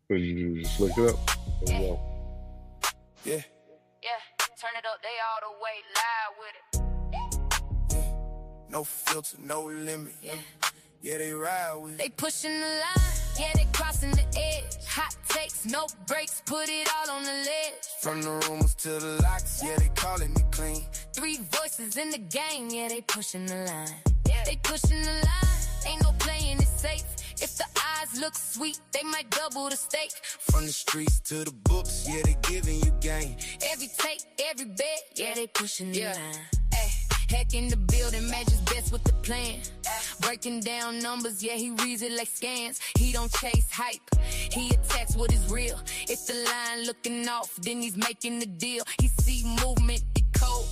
Could you just look it up? There we go. Yeah. Yeah, turn it up, they all the way live with it. No filter, no limit. Yeah, they ride with it. They pushing the line, yeah, they crossing the edge. Hot takes, no breaks, put it all on the ledge. From the rumors to the locks, yeah, they calling it clean. Three voices in the game, yeah, they pushing the line. They pushing the line, ain't no playing it safe. If the eyes look sweet, they might double the stake. From the streets to the books, yeah, they giving you game. Every take, every bet, yeah, they pushing the line. Ay, heck in the building, matches best with the plan. Breaking down numbers, yeah, he reads it like scans. He don't chase hype, he attacks what is real. If the line looking off, then he's making the deal. He see movement, he code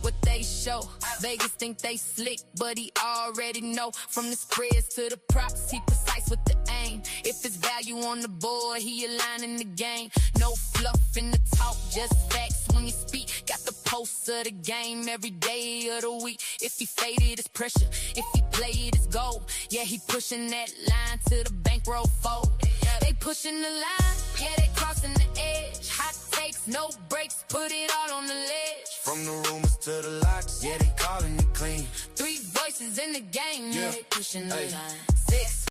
what they show. Vegas think they slick, but he already know. From the spreads to the props, he precise with the aim. If it's value on the board, he aligning the game. No fluff in the talk, just facts when you speak. Got the pulse of the game every day of the week. If he faded, it's pressure. If he played, it's gold. Yeah, he pushing that line to the bankroll fold. They pushing the line, yeah, they crossing the edge. Hot takes, no breaks, put it all on the ledge. From the rumors to the locks, yeah, they calling it clean. Three voices in the game, yeah, they pushing the line. Six.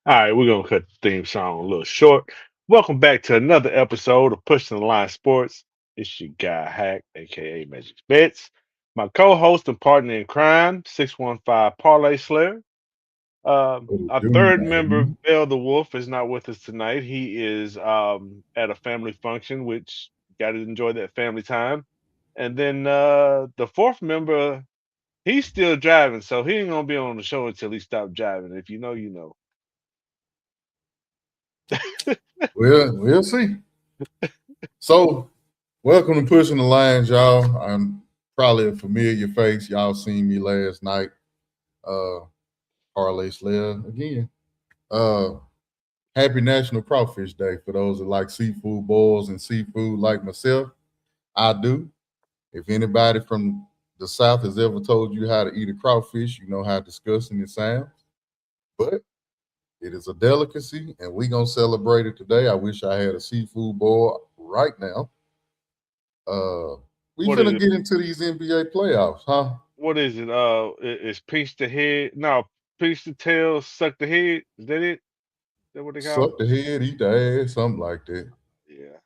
All right, we're gonna cut the theme song a little short. Welcome back to another episode of Pushing the Line Sports. It's your guy Hack, aka Magic Bets. My co-host and partner in crime, 615 Parlay Slayer. What it Our do, third member, man? Bell the Wolf, is not with us tonight. He is at a family function, which got to enjoy that family time. And then the fourth member, he's still driving, so he ain't gonna be on the show until he stops driving. If you know, you know. Well, we'll see. So, welcome to Pushing the Lines, y'all. I'm probably a familiar face. Y'all seen me last night. Uh, Parlay Slayer again. Uh, Happy National Crawfish Day for those that like seafood boils and seafood like myself. I do. If anybody from the South has ever told you how to eat a crawfish, you know how disgusting it sounds. But it is a delicacy, and we gonna celebrate it today. I wish I had a seafood boil right now. Uh, we What is finna it? get into these NBA playoffs, huh? What is it? Is pinch the head? No, pinch the tail, suck the head. Is that it? Is that what they call it? Suck the head, eat the ass, something like that. Yeah.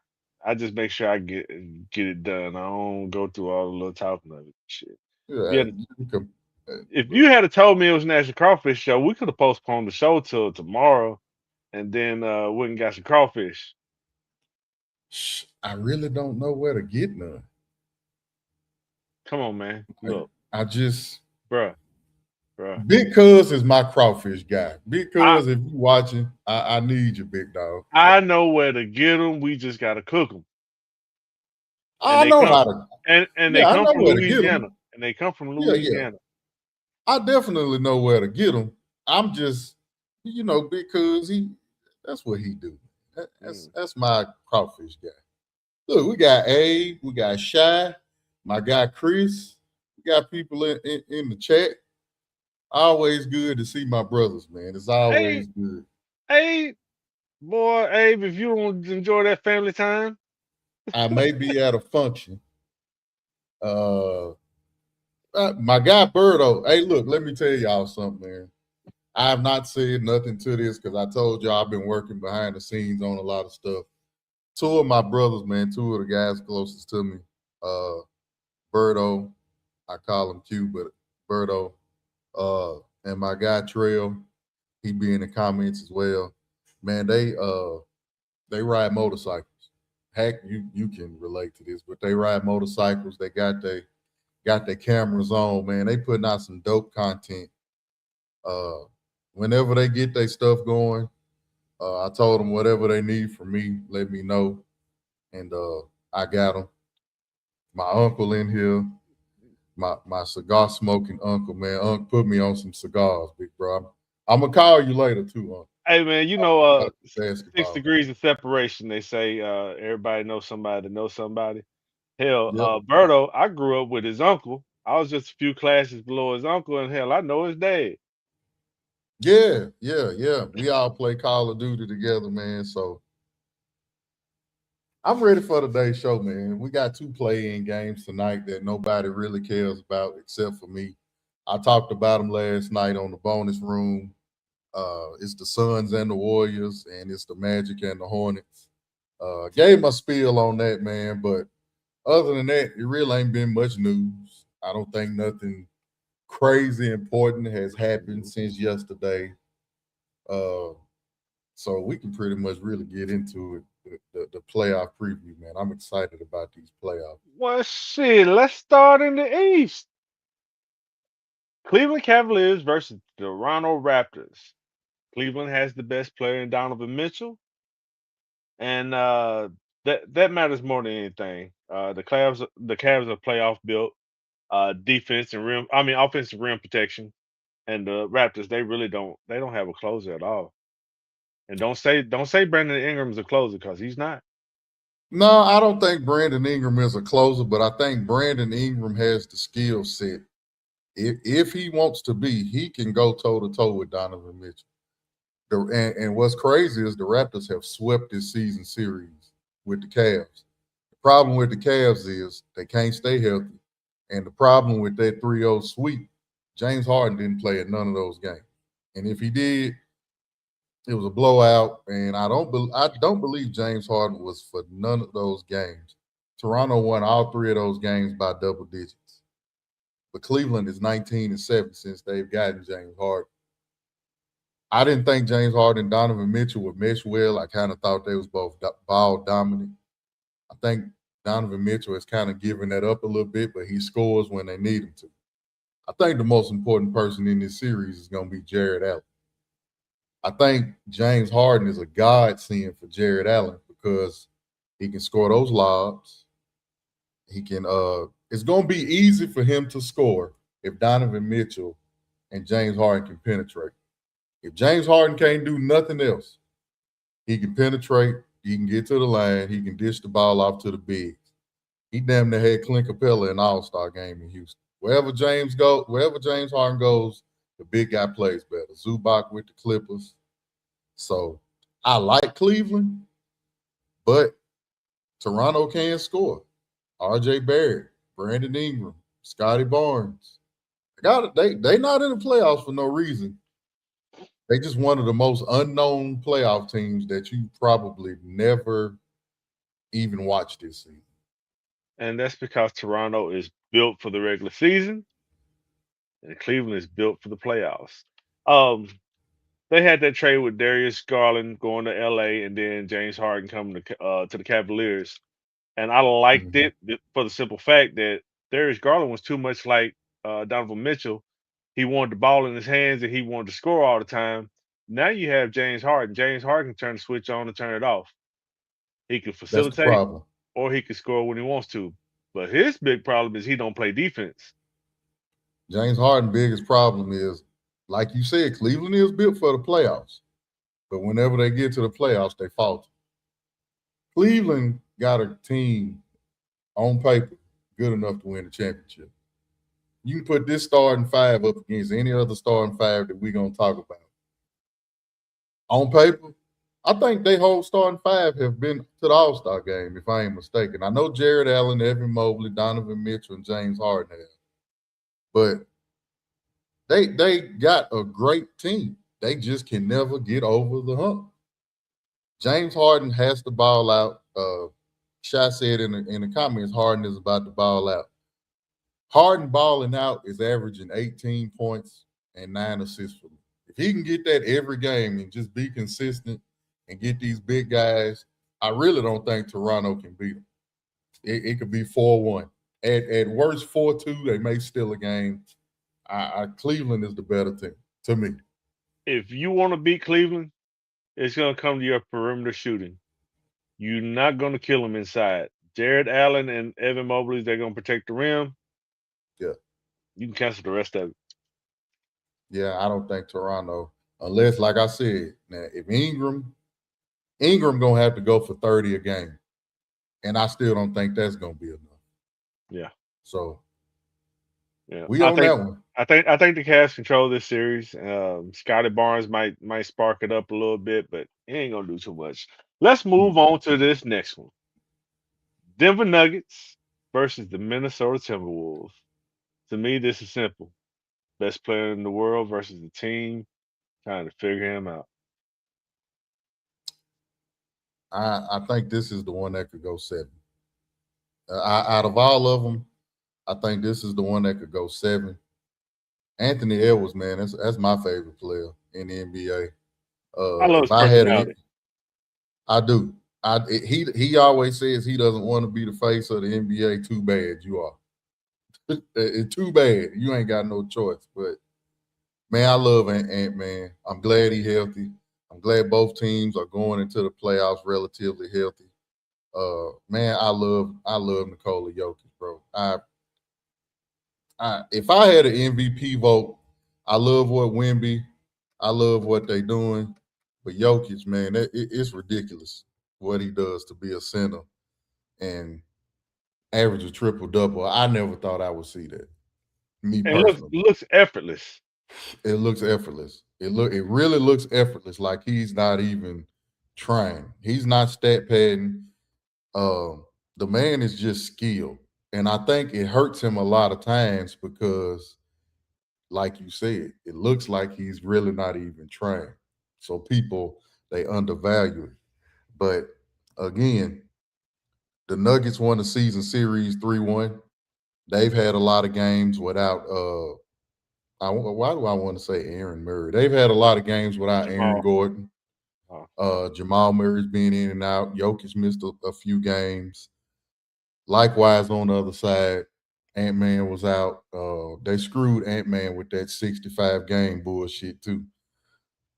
I just make sure I get it done. I don't go through all the little talking of it. Shit. Yeah, Yeah. you can, If look, you had told me it was National Crawfish Show, we could have postponed the show till tomorrow, and then went and got some crawfish. I really don't know where to get none. Come on, man. I, Look, I just bruh, bruh. Big Cuz is my crawfish guy. Big I Cuz, if you watching, I need you, big dog. I know where to get them. We just gotta cook them, and I they know come how to. and they Yeah, I come know from where to get Louisiana, them. and they come from Yeah, yeah. Louisiana. I definitely know where to get them. I'm just, because that's what he do. Mm. That's my crawfish guy. Look, we got Abe, we got Shy, my guy Chris. We got people in the chat. Always good to see my brothers, man. It's Hey, always good. hey, boy, Abe, if you don't enjoy that family time, I may be at a function. Uh, my guy Birdo. Hey, look, let me tell y'all something, man. I have not said nothing to this because I told y'all I've been working behind the scenes on a lot of stuff. Two of my brothers, man, two of the guys closest to me, uh, Birdo, I call him Q, but Birdo, and my guy Trail, he be in the comments as well. Man, they ride motorcycles. Heck, you can relate to this, but they ride motorcycles. They got their cameras on, man. They putting out some dope content. Uh, Whenever they get their stuff going, I told them whatever they need from me, let me know, and I got them. My uncle in here, my cigar smoking uncle, man. Uncle put me on some cigars, big bro. I'm gonna call you later too, Uncle. hey man, About six basketball, man. degrees of separation. They say everybody knows somebody that knows somebody. Hell, Yep. Berto, I grew up with his uncle. I was just a few classes below his uncle, and hell, I know his dad. Yeah. We all play Call of Duty together, man. So I'm ready for today's show, man. We got 2 play-in games tonight that nobody really cares about except for me. I talked about them last night on the bonus room. It's the Suns and the Warriors, and it's the Magic and the Hornets. Gave my spiel on that, man. But other than that, it really ain't been much news. I don't think nothing crazy important has happened since yesterday. Uh, so we can pretty much really get into it. The playoff preview, man. I'm excited about these playoffs. Well, shit, let's start in the East. Cleveland Cavaliers versus Toronto Raptors. Cleveland has the best player in Donovan Mitchell, and that matters more than anything. The Cavs are playoff built, defense and rim. I mean, offensive rim protection, and the Raptors they don't have a closer at all. And don't say Brandon Ingram's a closer because he's not. No, I don't think Brandon Ingram is a closer, but I think Brandon Ingram has the skill set. If he wants to be, he can go toe to toe with Donovan Mitchell. And what's crazy is the Raptors have swept this season series with the Cavs. The problem with the Cavs is they can't stay healthy. And the problem with that 3-0 sweep, James Harden didn't play in none of those games. And if he did, it was a blowout. And I don't believe James Harden was for none of those games. Toronto won all 3 of those games by double digits. But Cleveland is 19-7 since they've gotten James Harden. I didn't think James Harden and Donovan Mitchell would mesh well. I kind of thought they was both ball dominant. I think Donovan Mitchell has kind of given that up a little bit, but he scores when they need him to. I think the most important person in this series is going to be Jared Allen. I think James Harden is a godsend for Jared Allen because he can score those lobs. He can. It's going to be easy for him to score if Donovan Mitchell and James Harden can penetrate. If James Harden can't do nothing else, he can penetrate, he can get to the line, he can dish the ball off to the bigs. He damn near had Clint Capella in the All-Star game in Houston. Wherever James Harden goes, the big guy plays better. Zubac with the Clippers. So I like Cleveland, but Toronto can score. RJ Barrett, Brandon Ingram, Scotty Barnes. They not in the playoffs for no reason. They just one of the most unknown playoff teams that you probably never even watched this season. And that's because Toronto is built for the regular season, and Cleveland is built for the playoffs. Um, they had that trade with Darius Garland going to LA, and then James Harden coming to the Cavaliers. And I liked Mhm. it for the simple fact that Darius Garland was too much like Donovan Mitchell. He wanted the ball in his hands and he wanted to score all the time. Now you have James Harden. James Harden can turn the switch on and turn it off. He can That's the facilitate problem. or he can score when he wants to. But his big problem is he don't play defense. James Harden's biggest problem is, like you said, Cleveland is built for the playoffs. But whenever they get to the playoffs, they falter. Cleveland got a team on paper good enough to win the championship. You can put this starting 5 up against any other starting 5 that we're going to talk about. On paper, I think they whole starting 5 have been to the All-Star game, if I ain't mistaken. I know Jared Allen, Evan Mobley, Donovan Mitchell, and James Harden have. But they got a great team. They just can never get over the hump. James Harden has to ball out. Shy said in the comments, Harden is about to ball out. Harden balling out is averaging 18 points and 9 assists for me. If he can get that every game and just be consistent and get these big guys, I really don't think Toronto can beat them. It could be 4-1. At worst, 4-2, they may steal a game. Cleveland is the better team to me. If you want to beat Cleveland, it's going to come to your perimeter shooting. You're not going to kill them inside. Jared Allen and Evan Mobley, they're going to protect the rim. Yeah. You can cancel the rest of it. Yeah, I don't think Toronto, unless, like I said, now if Ingram gonna have to go for 30 a game, and I still don't think that's gonna be enough. Yeah. So Yeah, We on that one. I think the Cavs control this series. Scotty Barnes might spark it up a little bit, but he ain't gonna do too much. Let's move on to this next one. Denver Nuggets versus the Minnesota Timberwolves. To me, this is simple. Best player in the world versus the team trying to figure him out. I think this is the one that could go 7. Out of all of them, I think this is the one that could go 7. Anthony Edwards, man, that's my favorite player in the NBA. I love If his I had it, personality. I do. He always says he doesn't want to be the face of the NBA. Too bad you are. It's too bad. You ain't got no choice. But man, I love Ant Man. I'm glad he's healthy. I'm glad both teams are going into the playoffs relatively healthy. Man, I love Nikola Jokic, bro. If I had an MVP vote, I love what Wemby, I love what they doing, but Jokic, man, it's ridiculous what he does to be a center and average a triple double. I never thought I would see that. Me And personally, looks effortless. it looks effortless. It really looks effortless, like he's not even trying. He's not stat padding. The man is just skilled, and I think it hurts him a lot of times because, like you said, it looks like he's really not even trying. So people, they undervalue it. But again, the Nuggets won the season series 3-1. They've had a lot of games without why do I want to say Aaron Murray? They've had a lot of games without Aaron Jamal. Gordon. Oh. Jamal Murray's been in and out. Jokic missed a few games. Likewise, on the other side, Ant-Man was out. They screwed Ant-Man with that 65 game bullshit too.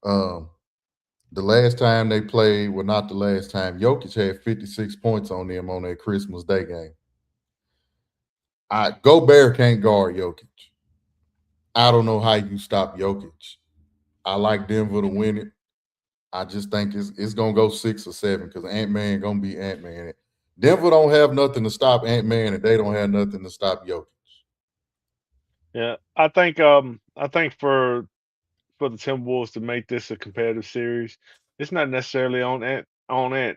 The last time they played, well, not the last time, Jokic had 56 points on them on that Christmas Day game. Gobert can't guard Jokic. I don't know how you stop Jokic. I like Denver to win it. I just think it's gonna go 6 or 7 because Ant-Man gonna be Ant-Man. Denver don't have nothing to stop Ant-Man, and they don't have nothing to stop Jokic. Yeah, I think for the Timberwolves to make this a competitive series, it's not necessarily on Ant.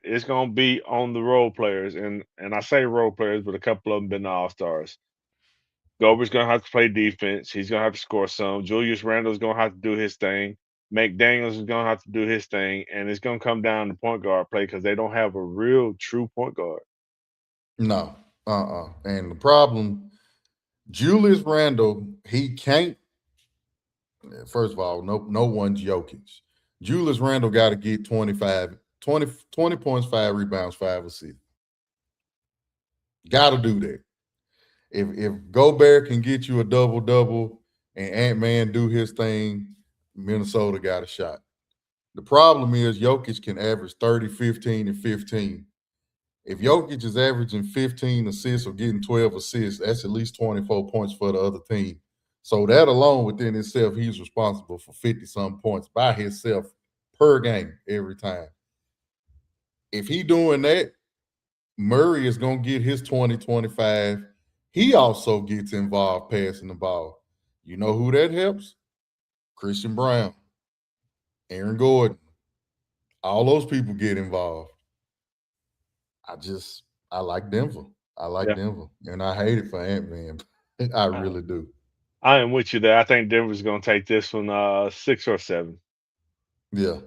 It's gonna be on the role players, and I say role players, but a couple of them been all stars. Gobert's gonna have to play defense. He's gonna have to score some. Julius Randle's gonna have to do his thing. McDaniels is gonna have to do his thing, and it's gonna come down to point guard play because they don't have a real true point guard. No, And the problem, Julius Randle, he can't. First of all, no one's Jokic. Julius Randle got to get 20 points, 5 rebounds, 5 assists. Got to do that. If Gobert can get you a double-double and Ant-Man do his thing, Minnesota got a shot. The problem is Jokic can average 30, 15, and 15. If Jokic is averaging 15 assists or getting 12 assists, that's at least 24 points for the other team. So that alone within itself, he's responsible for 50-some points by himself per game every time. If he doing that, Murray is going to get his 20, 25. He also gets involved passing the ball. You know who that helps? Christian Brown, Aaron Gordon. All those people get involved. I like Denver. I like Denver. And I hate it for Ant-Man. I really do. I am with you there. I think Denver's gonna take this one 6 or 7. Yeah.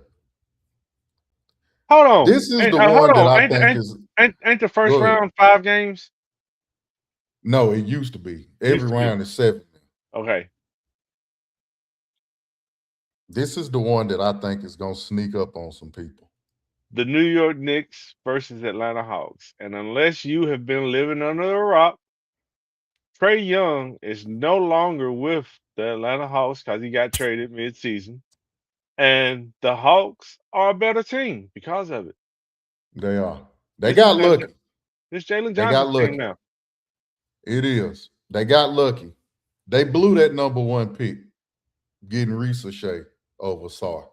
Hold on. This is the one that I think is ain't the first round 5 games? No, it used to be. Every round is 7. Okay. This is the one that I think is gonna sneak up on some people. The New York Knicks versus Atlanta Hawks. And unless you have been living under a rock, Trae Young is no longer with the Atlanta Hawks because he got traded mid-season. And the Hawks are a better team because of it. They are. They got lucky. It's Jalen Johnson team now. It is. They got lucky. They blew that number 1 pick, getting Ricochet over Sarr.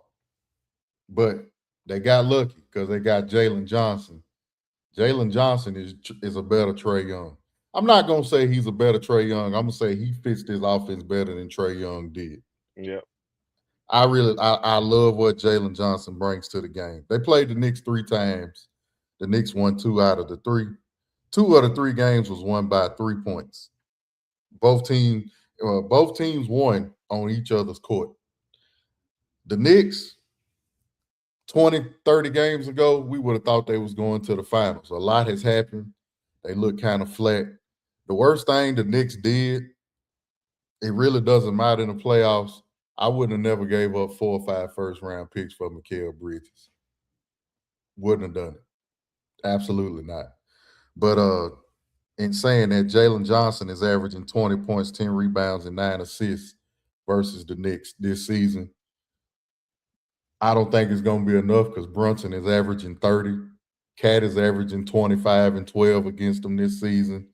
But they got lucky because they got Jalen Johnson. Jalen Johnson is a better Trae Young. I'm not gonna say he's a better Trae Young. I'm gonna say he fits this offense better than Trae Young did. Yeah. I love what Jalen Johnson brings to the game. They played the Knicks 3 times. The Knicks won 2 out of the 3. 2 of the 3 games was won by 3 points. Both teams won on each other's court. The Knicks, 20, 30 games ago, we would have thought they was going to the finals. A lot has happened. They look kind of flat. The worst thing the Knicks did, it really doesn't matter in the playoffs. I wouldn't have never gave up 4 or 5 first-round picks for Mikal Bridges. Wouldn't have done it. Absolutely not. But in saying that, Jalen Johnson is averaging 20 points, 10 rebounds, and 9 assists versus the Knicks this season. I don't think it's going to be enough because Brunson is averaging 30. Cat is averaging 25 and 12 against them this season.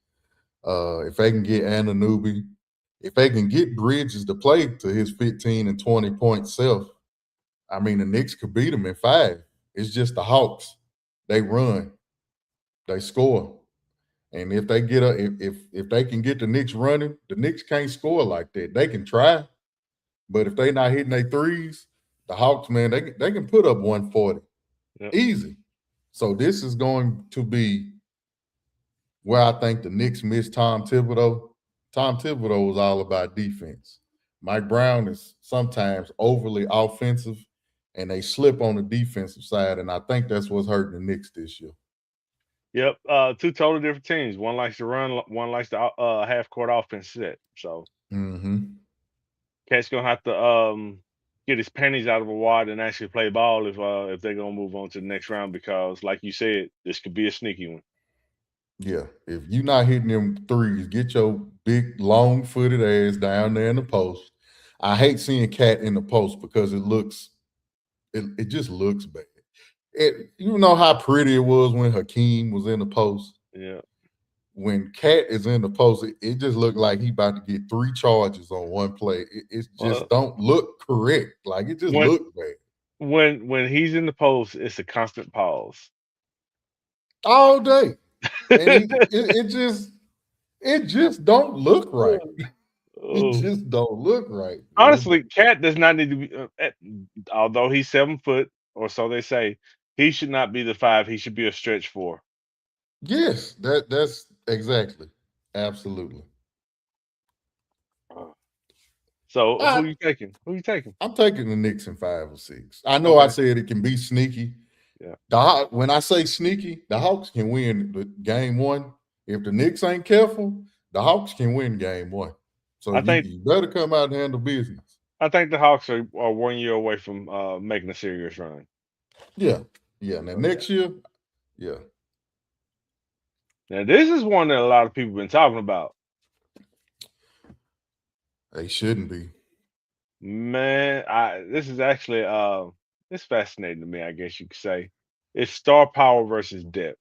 If they can get Anunoby, if they can get Bridges to play to his 15 and 20 point self, I mean, the Knicks could beat them in 5. It's just the Hawks. They run. They score. And if they get if they can get the Knicks running, the Knicks can't score like that. They can try, but if they're not hitting their threes, the Hawks, man, they can put up 140. Yep. Easy. So this is going to be where I think the Knicks miss Tom Thibodeau. Tom Thibodeau was all about defense. Mike Brown is sometimes overly offensive, and they slip on the defensive side, and I think that's what's hurting the Knicks this year. Yep, 2 totally different teams. One likes to run, one likes the half-court offense set. So Cat's gonna have to get his panties out of a wad and actually play ball if they're gonna move on to the next round, because, like you said, this could be a sneaky one. Yeah, if you're not hitting them threes, get your big, long-footed ass down there in the post. I hate seeing Cat in the post because it just looks bad. You know how pretty it was when Hakeem was in the post? Yeah. When Cat is in the post, it just looked like he about to get 3 charges on one play. It just don't look correct. Like, it just looked bad. When he's in the post, it's a constant pause. All day. And it just don't look right. It just don't look right. Honestly, Cat does not need to be, although he's 7 foot, or so they say, he should not be the 5. He should be a stretch 4. Yes, that's exactly. Absolutely. So who are you taking? Who are you taking? I'm taking the Knicks in 5 or 6. I know I said it can be sneaky. Yeah. When I say sneaky, the Hawks can win the game 1. If the Knicks ain't careful, the Hawks can win game 1. So I think you better come out and handle business. I think the Hawks are 1 year away from making a serious run. Yeah. Yeah. Now next year, yeah. Now this is one that a lot of people have been talking about. They shouldn't be. Man, this is actually it's fascinating to me, I guess you could say. It's star power versus depth.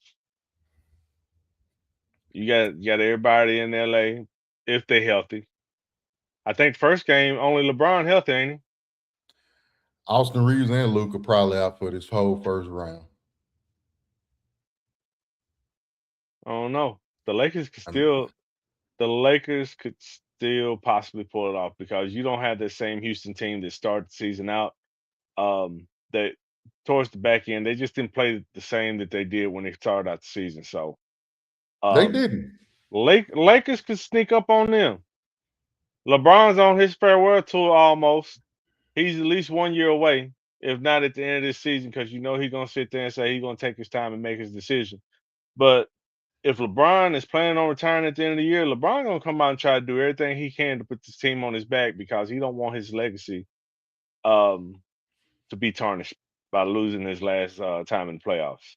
You got everybody in LA if they're healthy. I think the first game only LeBron healthy, ain't he? Austin Reeves and Luka probably out for this whole first round. I don't know. The Lakers could still possibly pull it off, because you don't have the same Houston team that started the season out. That towards the back end, they just didn't play the same that they did when they started out the season. So they didn't. Lakers could sneak up on them. LeBron's on his farewell tour almost. He's at least 1 year away, if not at the end of this season, because he's gonna sit there and say he's gonna take his time and make his decision. But if LeBron is planning on retiring at the end of the year, LeBron gonna come out and try to do everything he can to put this team on his back, because he don't want his legacy to be tarnished by losing his last time in the playoffs.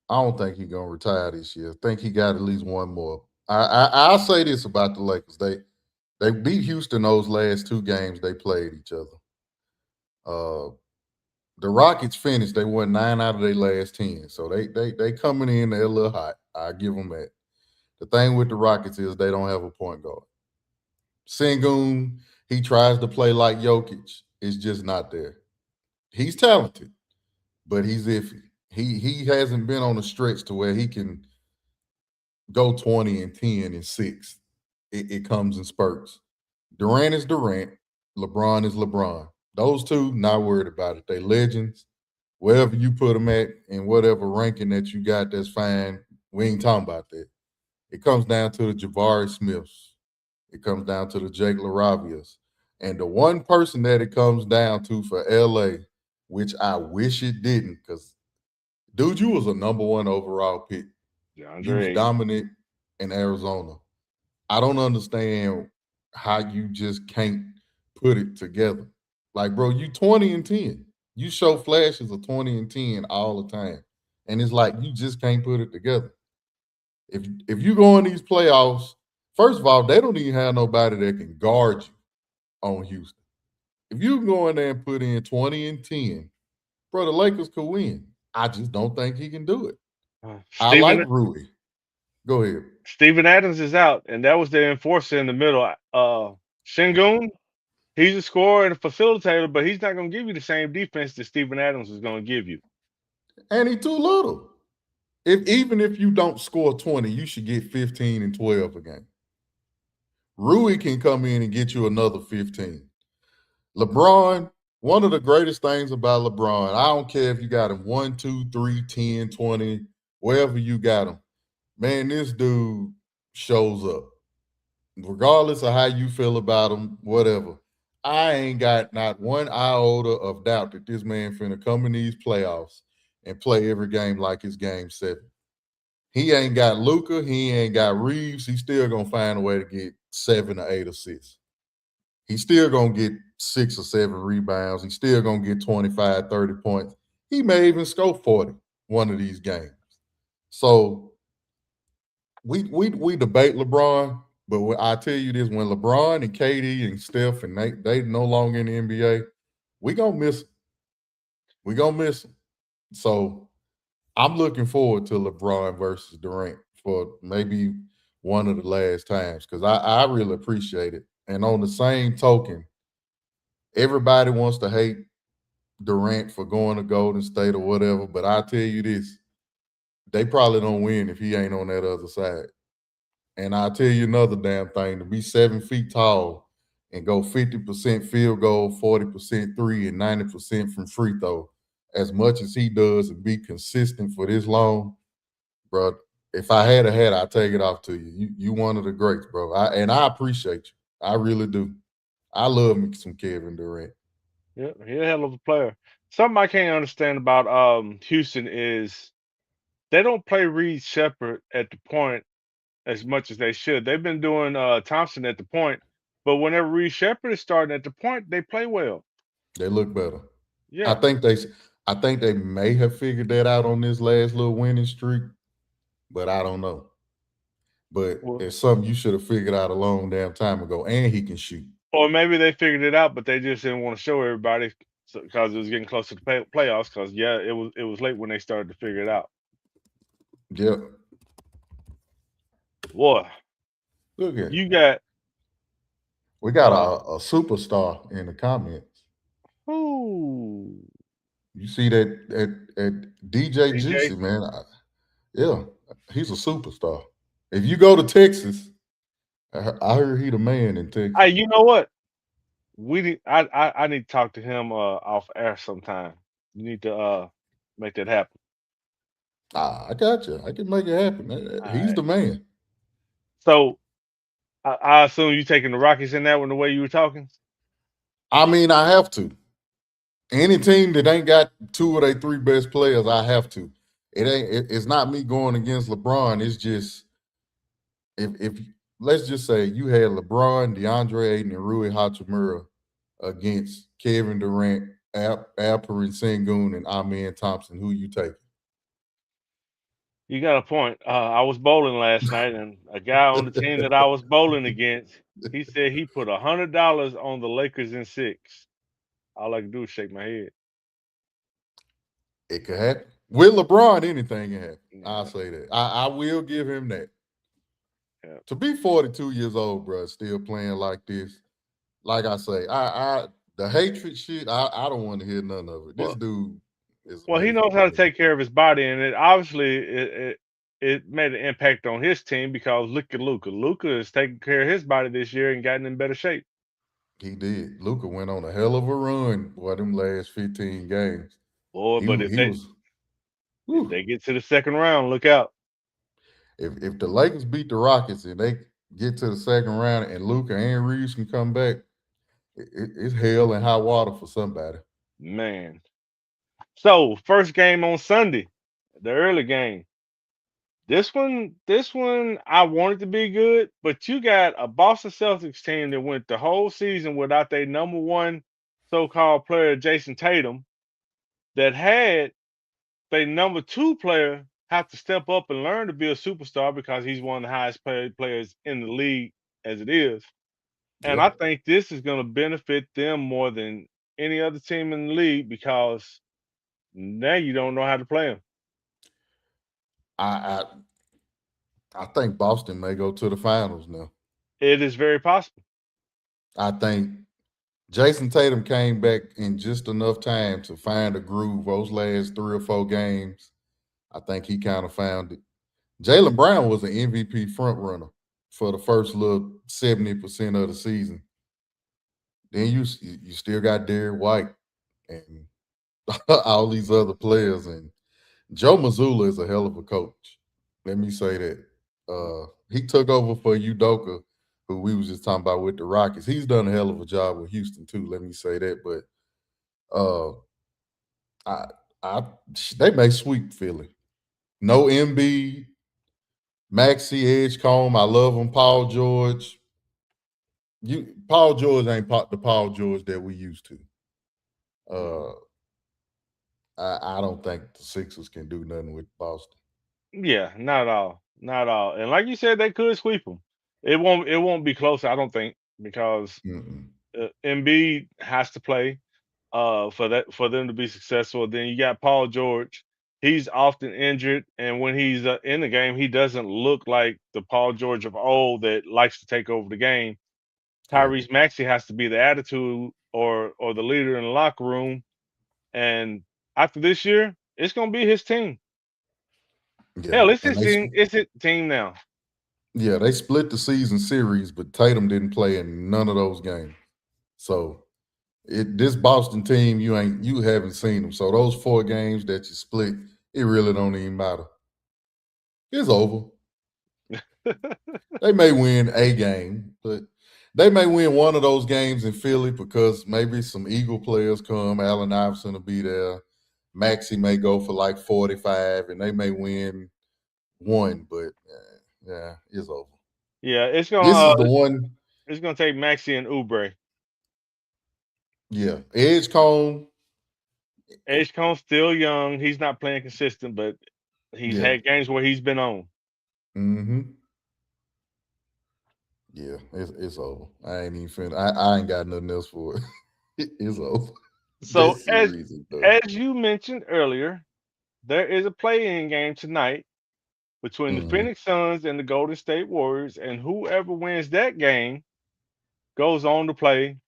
I don't think he's gonna retire this year. I think he got at least one more. I'll say this about the Lakers: they beat Houston those last 2 games they played each other. The Rockets finished; they won 9 out of their last 10, so they coming in. They're a little hot. I give them that. The thing with the Rockets is they don't have a point guard. Sengun, he tries to play like Jokic. It's just not there. He's talented, but he's iffy. He hasn't been on a stretch to where he can go 20 and 10 and 6. It comes in spurts. Durant is Durant. LeBron is LeBron. Those two, not worried about it. They legends. Wherever you put them at in whatever ranking that you got, that's fine. We ain't talking about that. It comes down to the Jabari Smiths. It comes down to the Jake LaRavias. And the one person that it comes down to for LA, which I wish it didn't, because dude, you was a number 1 overall pick. You was dominant in Arizona. I don't understand how you just can't put it together. Like, bro, you 20 and 10. You show flashes of 20 and 10 all the time. And it's like you just can't put it together. If you go in these playoffs, first of all, they don't even have nobody that can guard you on Houston. If you go in there and put in 20 and 10, bro, the Lakers could win. I just don't think he can do it. I like Rui. Go ahead. Steven Adams is out, and that was the enforcer in the middle. Sengun, he's a scorer and a facilitator, but he's not going to give you the same defense that Steven Adams is going to give you. And he's too little. Even if you don't score 20, you should get 15 and 12 a game. Rui can come in and get you another 15. LeBron, one of the greatest things about LeBron, I don't care if you got him 1, 2, 3, 10, 20, wherever you got him. Man, this dude shows up. Regardless of how you feel about him, whatever. I ain't got not one iota of doubt that this man finna come in these playoffs and play every game like it's game 7. He ain't got Luka. He ain't got Reeves. He's still going to find a way to get 7 or 8 assists. He's still going to get 6 or 7 rebounds. He's still going to get 25, 30 points. He may even score 40 one of these games. So we debate LeBron, but I tell you this, when LeBron and KD and Steph and they no longer in the NBA, we going to miss him. We going to miss him. So I'm looking forward to LeBron versus Durant for maybe one of the last times because I really appreciate it. And on the same token, everybody wants to hate Durant for going to Golden State or whatever, but I tell you this, they probably don't win if he ain't on that other side. And I'll tell you another damn thing, to be 7 feet tall and go 50% field goal, 40% three, and 90% from free throw, as much as he does and be consistent for this long, bro, if I had a hat, I'd take it off to you. You one of the greats, bro. I appreciate you. I really do. I love me some Kevin Durant. Yeah, he's a hell of a player. Something I can't understand about Houston is they don't play Reed Shepherd at the point as much as they should. They've been doing Thompson at the point, but whenever Reed Shepherd is starting at the point, they play well. They look better. Yeah. I think they may have figured that out on this last little winning streak, but I don't know. But it's something you should have figured out a long damn time ago, and he can shoot. Or maybe they figured it out, but they just didn't want to show everybody because it was getting close to the playoffs. Because it was late when they started to figure it out. Yep. Boy, look at you got. We got a superstar in the comments. Ooh. You see that at DJ Juicy, man? Yeah, he's a superstar. If you go to Texas, I heard he the man in Texas. Hey, you know what? I need to talk to him off air sometime. You need to make that happen. I got you. I can make it happen. He's the man. So I assume you taking the Rockets in that one the way you were talking? I mean, I have to. Any team that ain't got 2 of their 3 best players, I have to. It's not me going against LeBron. It's just if let's just say you had LeBron, DeAndre Ayton, and Rui Hachimura against Kevin Durant, Alperen Sengun, and Amen Thompson, who you taking? You got a point. I was bowling last night, and a guy on the team that I was bowling against, he said he put $100 on the Lakers in 6. All I can do is shake my head. It could happen. With LeBron, anything can happen. Yeah. I'll say that. I will give him that. Yeah. To be 42 years old, bro, still playing like this, like I say, the hatred shit, I don't want to hear none of it. This dude is well, he knows how to take care of his body, and it obviously it made an impact on his team because look at Luka. Luka has taken care of his body this year and gotten in better shape. He did. Luka went on a hell of a run for them last 15 games. Boy, He but he was. if they get to the second round, look out. If the Lakers beat the Rockets and they get to the second round and Luka and Reeves can come back, it's hell and high water for somebody. Man. So first game on Sunday, the early game. This one I wanted to be good, but you got a Boston Celtics team that went the whole season without their number one so-called player, Jason Tatum, that had their number two player have to step up and learn to be a superstar because he's one of the highest paid players in the league as it is. And I Yep. think this is going to benefit them more than any other team in the league because now you don't know how to play them. I I think Boston may go to the finals now. It is very possible. I think Jason Tatum came back in just enough time to find a groove those last 3 or 4 games. I think he kind of found it. Jaylen Brown was an MVP front runner for the first little 70% of the season. Then you still got Derrick White and all these other players. And Joe Mazzulla is a hell of a coach. Let me say that. He took over for Udoka, who we was just talking about with the Rockets. He's done a hell of a job with Houston too. Let me say that. But I, they may sweep Philly. No Embiid, Maxey, Edgecombe. I love him. Paul George. Paul George ain't the Paul George that we used to. I don't think the Sixers can do nothing with Boston. Yeah, not at all, not at all. And like you said, they could sweep them. It won't be close, I don't think, because Embiid has to play for them to be successful. Then you got Paul George. He's often injured, and when he's in the game, he doesn't look like the Paul George of old that likes to take over the game. Tyrese Maxey has to be the attitude or the leader in the locker room. And after this year, it's gonna be his team. Yeah, Hell, it's and his team. It's his team now. Yeah, they split the season series, but Tatum didn't play in none of those games. So this Boston team, you haven't seen them. So those 4 games that you split, it really don't even matter. It's over. They may win a game, but they may win one of those games in Philly because maybe some Eagle players come. Allen Iverson will be there. Maxey may go for like 45, and they may win one, but yeah, it's over. Yeah, This is the one. It's gonna take Maxey and Oubre. Yeah, Edgecombe still young. He's not playing consistent, but he's had games where he's been on. Mm-hmm. Yeah, it's over. I ain't even finished. I ain't got nothing else for it. It's over. So as you mentioned earlier, there is a play-in game tonight between the Phoenix Suns and the Golden State Warriors, and whoever wins that game goes on to play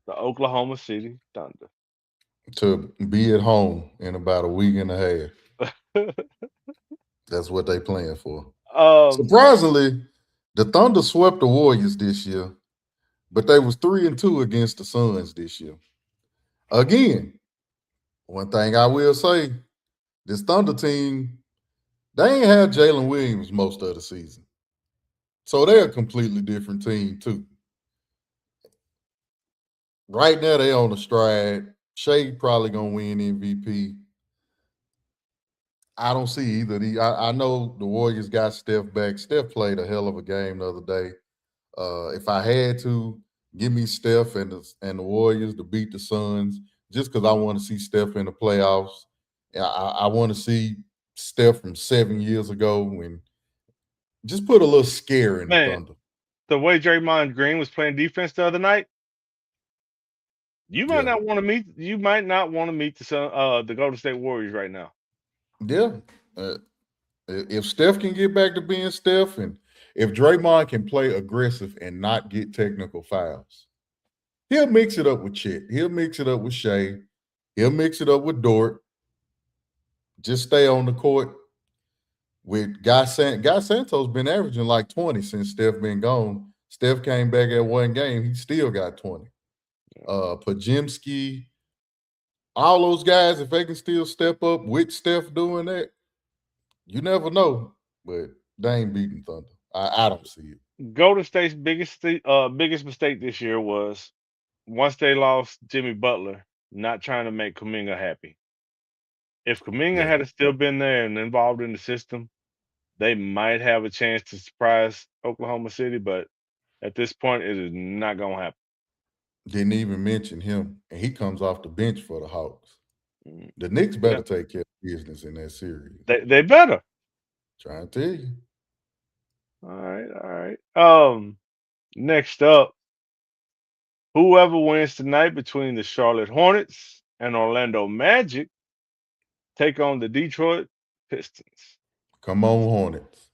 the Oklahoma City Thunder. To be at home in about a week and a half. That's what they playing for. Surprisingly, the Thunder swept the Warriors this year, but they was 3-2 against the Suns this year. Again, one thing I will say, this Thunder team, they ain't had Jalen Williams most of the season. So they're a completely different team too. Right now, they on the stride. Shea probably gonna win MVP. I don't see either. I know the Warriors got Steph back. Steph played a hell of a game the other day. If I had to, give me Steph and the Warriors to beat the Suns, just because I want to see Steph in the playoffs. I want to see Steph from 7 years ago when just put a little scare in the Thunder. The way Draymond Green was playing defense the other night, you might not want to meet. You might not want to meet the Golden State Warriors right now. Yeah, if Steph can get back to being Steph, and if Draymond can play aggressive and not get technical fouls, he'll mix it up with Chet. He'll mix it up with Shea. He'll mix it up with Dort. Just stay on the court. with Guy Santos been averaging like 20 since Steph been gone. Steph came back at one game, he still got 20. Podziemski, all those guys, if they can still step up with Steph doing that, you never know. But they ain't beating Thunder. I don't see it. Golden State's biggest mistake this year was once they lost Jimmy Butler, not trying to make Kuminga happy. If Kuminga Yeah. had still been there and involved in the system, they might have a chance to surprise Oklahoma City, but at this point, it is not going to happen. Didn't even mention him, and he comes off the bench for the Hawks. Mm, The Knicks Yeah, better take care of business in that series. they better. Trying to tell you. All right, all right. Next up, whoever wins tonight between the Charlotte Hornets and Orlando Magic take on the Detroit Pistons. Come on, Hornets.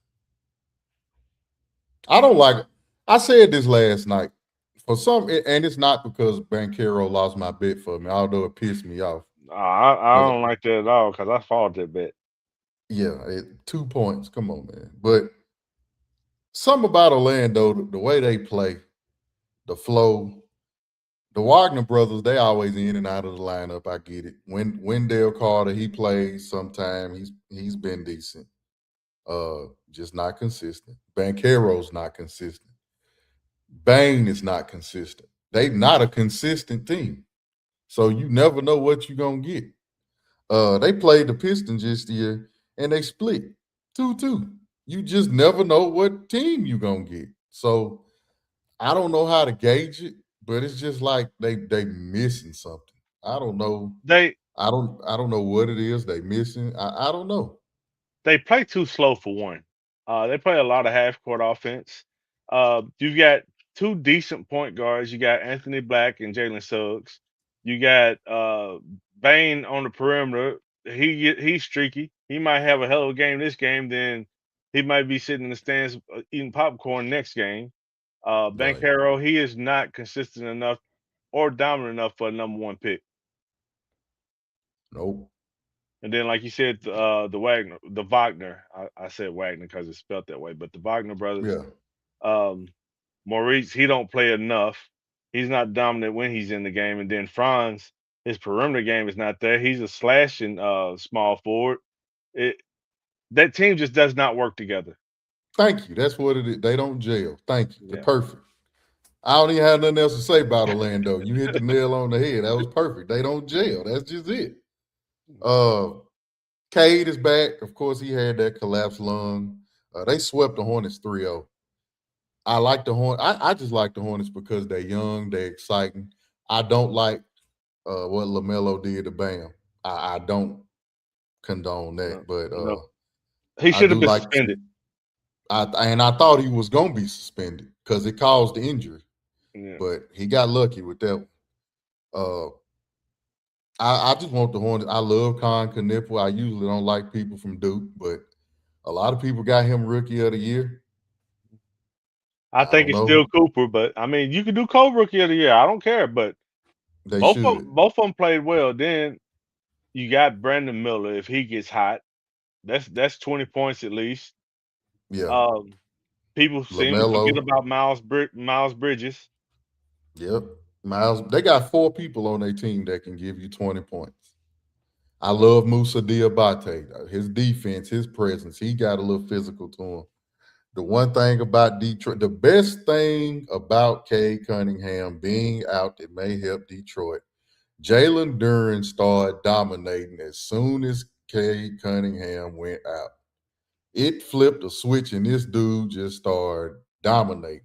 I don't like it. I said this last night. For some, and it's not because Banchero lost my bet for me, although it pissed me off. I But don't like that at all because I followed that bet. yeah, 2 points. Come on, man. But something about Orlando, the way they play, the flow, the Wagner brothers, they always in and out of the lineup. I get it. When Wendell Carter, he plays sometime. He's been decent. Just not consistent. Banchero's not consistent. Bane is not consistent. They not a consistent team. So you never know what you're gonna get. They played the Pistons this year and they split 2-2. You just never know what team you're gonna get. So I don't know how to gauge it, but it's just like they missing something. I don't know. They I don't know what it is they missing. I don't know. they play too slow for one. They play a lot of half court offense. You've got two decent point guards. You got Anthony Black and Jalen Suggs. You got Bane on the perimeter. He's streaky. He might have a hell of a game this game. Then he might be sitting in the stands eating popcorn next game. Right. Banchero, he is not consistent enough or dominant enough for a number one pick. Nope. And then, like you said, the Wagner. I said Wagner because it's spelled that way, but the Wagner brothers, Yeah. um, Maurice, he don't play enough. He's not dominant when he's in the game. And then Franz, his perimeter game is not there. He's a slashing small forward. It that team just does not work together. Thank you. That's what it is. They don't jail. Thank you. They're Yeah. perfect. I don't even have nothing else to say about Orlando. You hit the nail on the head. That was perfect. They don't jail. That's just it. Cade is back. Of course, he had that collapsed lung. They swept the Hornets 3-0. I like the Hornets. I just like the Hornets because they're young, they're exciting. I don't like what LaMelo did to Bam. I don't condone that, but No, he I should have do been like. suspended. I thought he was gonna be suspended because it caused the injury, Yeah. but he got lucky with that one. I just want the Hornets. I love Con Knipple. I usually don't like people from Duke, but a lot of people got him Rookie of the Year. I I think don't it's know. still Cooper, but I mean, you can do Cole Rookie of the Year. I don't care, but They should. both of them played well. Then you got Brandon Miller. If he gets hot, that's 20 points at least. Yeah. Um, People seem to forget LaMelo. about Miles Bridges. Yep. Miles. They got 4 people on their team that can give you 20 points. I love Musa Diabate. His defense, his presence, he got a little physical to him. The one thing about Detroit, the best thing about Cade Cunningham being out that may help Detroit, Jalen Duren started dominating as soon as Cade Cunningham went out. It flipped a switch and this dude just started dominating.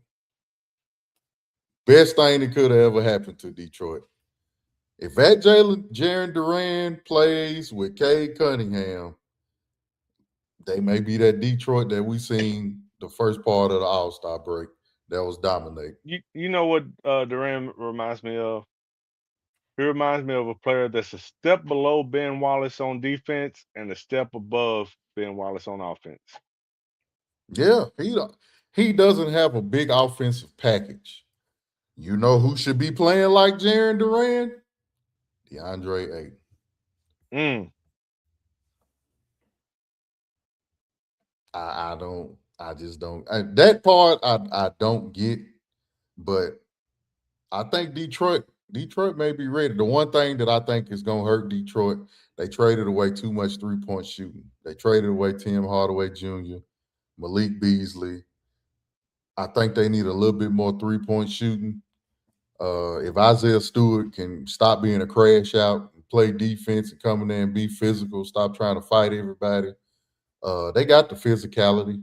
Best thing that could have ever happened to Detroit. If that Jaren Duran plays with Cade Cunningham, they may be that Detroit that we seen the first part of the All-Star break that was dominating. You know what Durant reminds me of? He reminds me of a player that's a step below Ben Wallace on defense and a step above Ben Wallace on offense. Yeah, he doesn't have a big offensive package. You know who should be playing like Jaren Duran? DeAndre Ayton. Mm. I just don't. That part I don't get, but I think Detroit may be ready. The one thing that I think is going to hurt Detroit, they traded away too much 3-point shooting. They traded away Tim Hardaway Jr., Malik Beasley. I think they need a little bit more 3-point shooting. If Isaiah Stewart can stop being a crash out and play defense and come in there and be physical, stop trying to fight everybody, they got the physicality.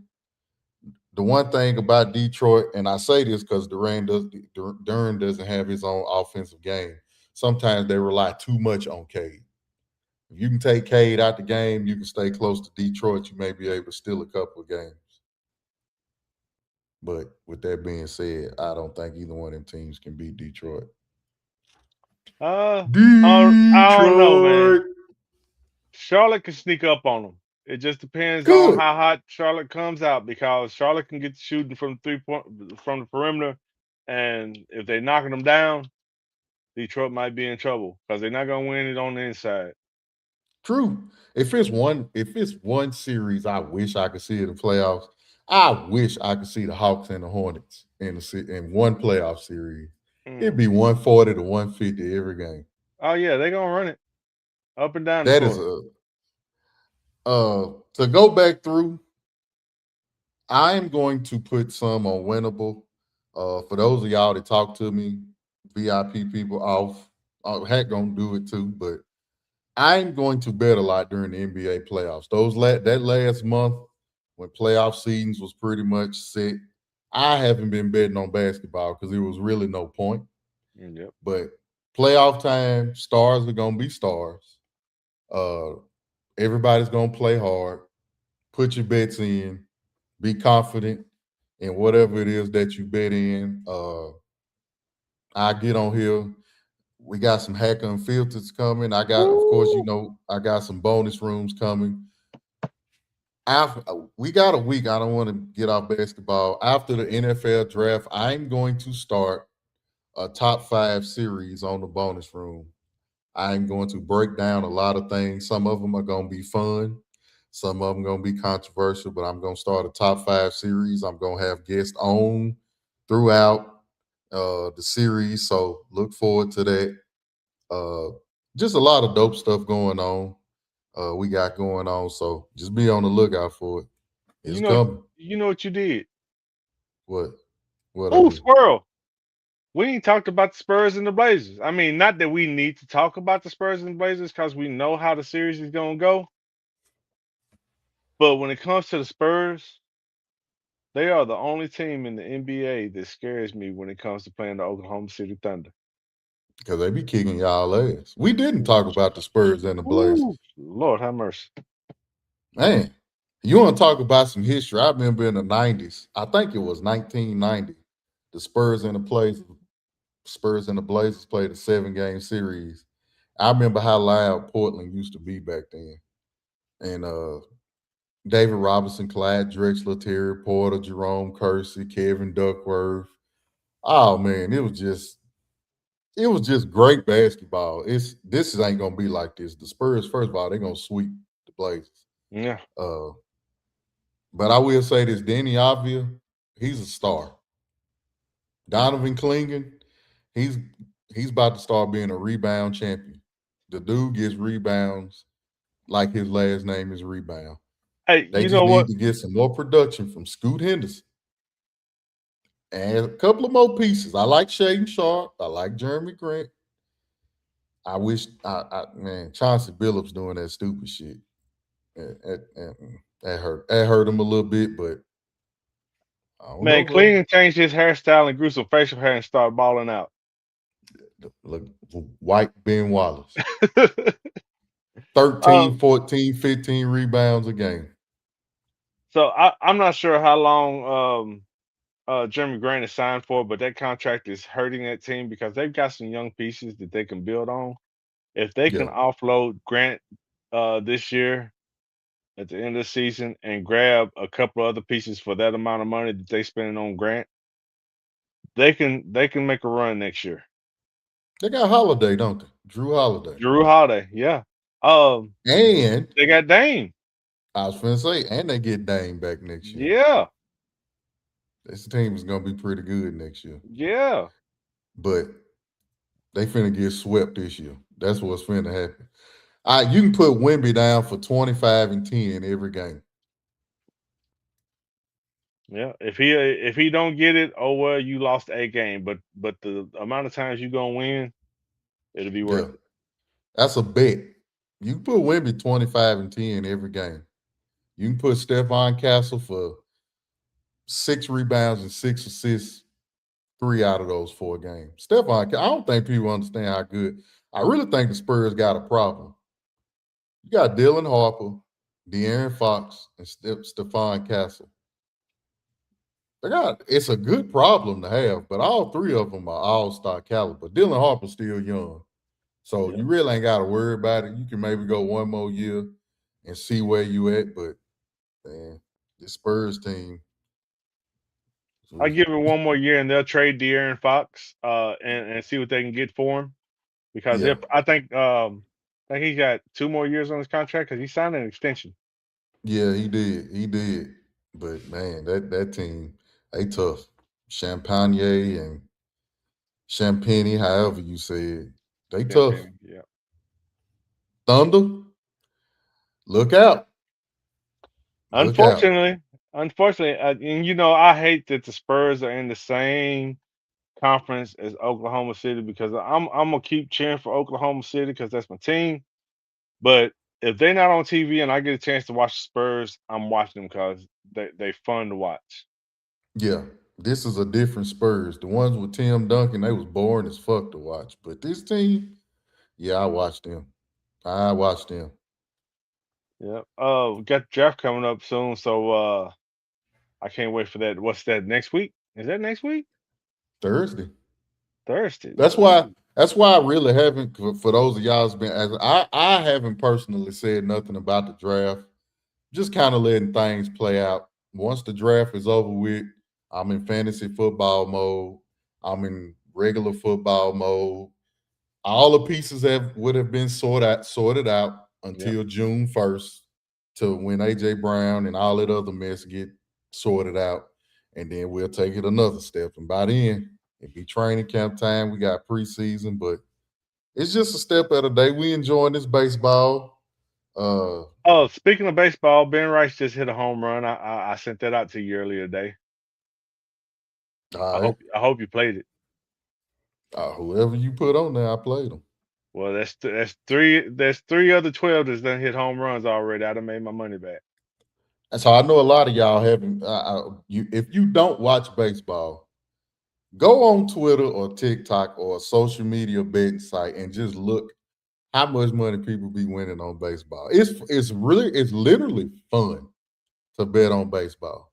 The one thing about Detroit, and I say this because Duran doesn't have his own offensive game. Sometimes they rely too much on Cade. If you can take Cade out the game, you can stay close to Detroit. You may be able to steal a couple of games. But with that being said, I don't think either one of them teams can beat Detroit. I don't know, man. Charlotte can sneak up on them. It just depends on how hot Charlotte comes out, because Charlotte can get shooting from 3-point from the perimeter, and if they're knocking them down, Detroit might be in trouble because they're not gonna win it on the inside. True. If it's one series, I wish I could see it in the playoffs. I wish I could see the Hawks and the Hornets in one playoff series. It'd be 140 to 150 every game. Oh yeah, they're gonna run it up and down. That is to go back through. I'm going to put some on winnable. For those of y'all that talk to me, VIP people off. Heck, gonna do it too, but I'm going to bet a lot during the NBA playoffs. That last month when playoff seasons was pretty much set, I haven't been betting on basketball because there was really no point. Yep. But playoff time, stars are gonna be stars. Everybody's gonna play hard. Put your bets in. Be confident in whatever it is that you bet in. I get on here. We got some Hacker and Filters coming. I got, of course, I got some bonus rooms coming. We got a week. I don't want to get off basketball. After the NFL draft, I'm going to start a top 5 series on the bonus room. I'm going to break down a lot of things. Some of them are going to be fun. Some of them going to be controversial, but I'm going to start a top 5 series. I'm going to have guests on throughout the series, so look forward to that. Just a lot of dope stuff going on. We got going on, so just be on the lookout for it. It's coming. You know what you did? What? Oh, Squirrel. We ain't talked about the Spurs and the Blazers. I mean, not that we need to talk about the Spurs and the Blazers because we know how the series is going to go. But when it comes to the Spurs, they are the only team in the NBA that scares me when it comes to playing the Oklahoma City Thunder. Because they be kicking y'all ass. We didn't talk about the Spurs and the Blazers. Lord have mercy. Man, you want to talk about some history? I remember in the 90s, I think it was 1990, the Spurs and the Blazers played a 7-game series. I remember how loud Portland used to be back then. And David Robinson, Clyde Drexler, Terry Porter, Jerome Kersey, Kevin Duckworth. Oh man, it was just great basketball. This ain't gonna be like this. The Spurs, first of all, they're gonna sweep the Blazers. Yeah. But I will say this: Danny Avdija, he's a star. Donovan Clingan, he's about to start being a rebound champion. The dude gets rebounds like his last name is Rebound. Hey, they just need to get some more production from Scoot Henderson. And a couple of more pieces. I like Shaedon Sharpe. I like Jeremy Grant. I wish, man, Chauncey Billups doing that stupid shit. That hurt him a little bit, but man, Clingan changed his hairstyle and grew some facial hair and started balling out. Look, white Ben Wallace. 13, 14, 15 rebounds a game. So I'm not sure how long Jeremy Grant is signed for, but that contract is hurting that team because they've got some young pieces that they can build on. If they can offload Grant this year at the end of the season and grab a couple other pieces for that amount of money that they spending on Grant, they can make a run next year. They got Holiday, don't they? Drew Holiday, yeah. And they got Dame. I was finna say, and they get Dame back next year. Yeah, This team is gonna be pretty good next year. yeah. But they finna get swept this year. That's what's finna happen. You can put Wemby down for 25 and 10 every game. Yeah, if he don't get it, oh well, you lost a game. But the amount of times you gonna win, it'll be Yeah, worth it. that's a bet. You can put Wemby 25 and 10 every game. You can put Stephon Castle for 6 rebounds and 6 assists 3 out of those 4 games. I don't think people understand how good. I really think the Spurs got a problem. You got Dylan Harper, De'Aaron Fox, and Stephon Castle. It's a good problem to have, but all three of them are all-star caliber. Dylan Harper's still young. So Yeah. you really ain't got to worry about it. You can maybe go one more year and see where you at. But man, the Spurs team. I give it one more year, and they'll trade De'Aaron Fox, and see what they can get for him. Because Yeah, if I think he got 2 more years on his contract because he signed an extension. yeah, he did. He did. But man, that team, they tough. Champagne and Champagne, however you say it, they tough. Campaign, yeah. Thunder, look out. Look out. Unfortunately, and I hate that the Spurs are in the same conference as Oklahoma City because I'm gonna keep cheering for Oklahoma City because that's my team. But if they're not on TV and I get a chance to watch the Spurs, I'm watching them because they fun to watch. Yeah, this is a different Spurs. The ones with Tim Duncan, they was boring as fuck to watch. But this team, yeah, I watched them. I watched them Yeah. We got the draft coming up soon, so I can't wait for that. What's that next week? Is that next week? Thursday. Thursday. That's why. That's why I really haven't. For those of y'all who's been asking, I haven't personally said nothing about the draft. Just kind of letting things play out. Once the draft is over with, I'm in fantasy football mode. I'm in regular football mode. All the pieces would have been sorted out Yep. until June 1st to when AJ Brown and all that other mess get sorted out. And then we'll take it another step. And by then, it'd be training camp time. We got preseason, but it's just a step at a day. We enjoying this baseball. Oh, speaking of baseball, Ben Rice just hit a home run. I sent that out to you earlier today. All right. I hope you played it. Whoever you put on there, I played them. Well, There's three other 12 that's done hit home runs already. I'd have made my money back. And so I know a lot of y'all haven't. If you don't watch baseball, go on Twitter or TikTok or a social media betting site and just look how much money people be winning on baseball. It's literally fun to bet on baseball.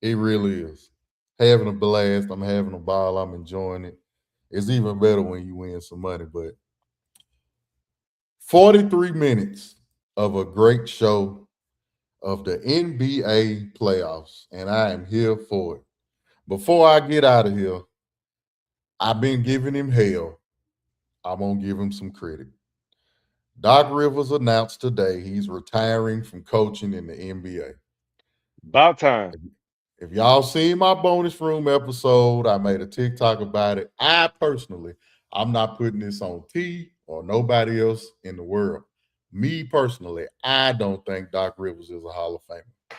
It really is. Having a blast. I'm having a ball. I'm enjoying it. It's even better when you win some money. But 43 minutes of a great show of the NBA playoffs, and I am here for it. Before I get out of here, I've been giving him hell. I'm going to give him some credit. Doc Rivers announced today he's retiring from coaching in the NBA. About time. If y'all seen my bonus room episode, I made a TikTok about it. I'm not putting this on T or nobody else in the world. Me personally, I don't think Doc Rivers is a Hall of Famer.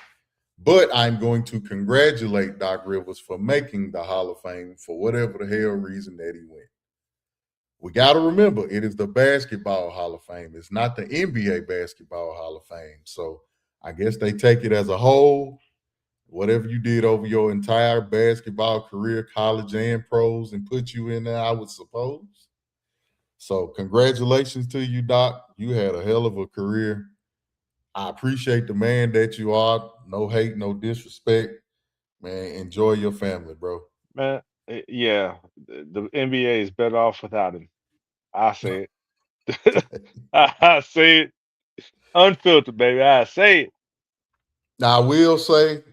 But I'm going to congratulate Doc Rivers for making the Hall of Fame for whatever the hell reason that he went. We got to remember, it is the Basketball Hall of Fame. It's not the NBA Basketball Hall of Fame. So I guess they take it as a whole. Whatever you did over your entire basketball career, college and pros, and put you in there, I would suppose. So congratulations to you, Doc. You had a hell of a career. I appreciate the man that you are. No hate, no disrespect. Man, enjoy your family, bro. Man, yeah, the NBA is better off without him. I say it. I say it unfiltered, baby. I say it. Now I will say,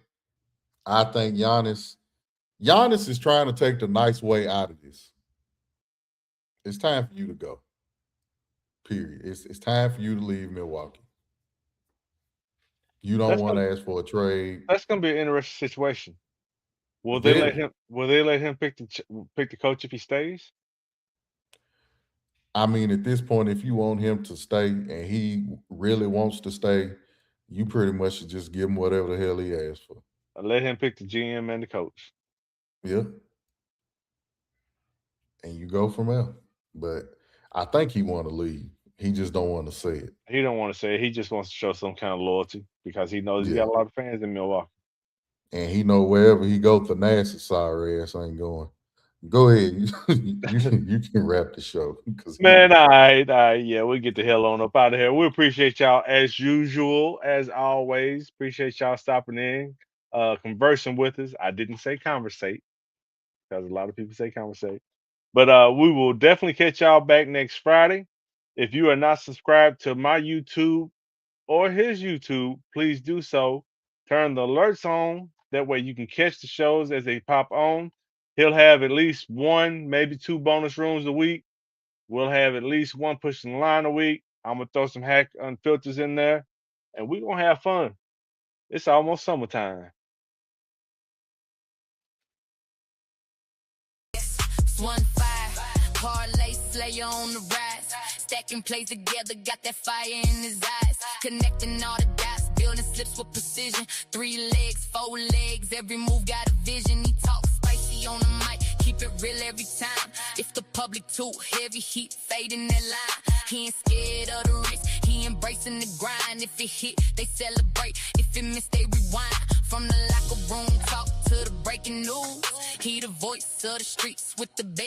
I think Giannis is trying to take the nice way out of this. It's time for you to go. Period. It's time for you to leave Milwaukee. You don't want to ask for a trade. That's going to be an interesting situation. Will they let him? Will they let him pick the coach if he stays? I mean, at this point, if you want him to stay and he really wants to stay, you pretty much should just give him whatever the hell he asks for. Let him pick the GM and the coach. Yeah. And you go from there. But I think he want to leave. He just don't want to say it. He don't want to say it. He just wants to show some kind of loyalty because he knows he got a lot of fans in Milwaukee. And he know wherever he go, Thanasis sorry ass ain't going. Go ahead. you can wrap the show. Man, all right. Yeah, we'll get the hell on up out of here. We appreciate y'all as usual, as always. Appreciate y'all stopping in, conversing with us. I didn't say conversate because a lot of people say conversate. But we will definitely catch y'all back next Friday. If you are not subscribed to my YouTube or his YouTube, please do so. Turn the alerts on. That way you can catch the shows as they pop on. He'll have at least one, maybe two bonus rooms a week. We'll have at least one pushing the line a week. I'm going to throw some hack unfilters in there, and we're going to have fun. It's almost summertime. One five, parlay slayer on the rise. Stacking plays together, got that fire in his eyes. Connecting all the dots, building slips with precision. 3 legs, 4 legs, every move got a vision. He talks spicy on the mic, keep it real every time. If the public too heavy, heat fading that line. He ain't scared of the risk, he embracing the grind. If it hit, they celebrate. If it miss, they rewind. From the locker room talk to the breaking news, he the voice of the streets with the best.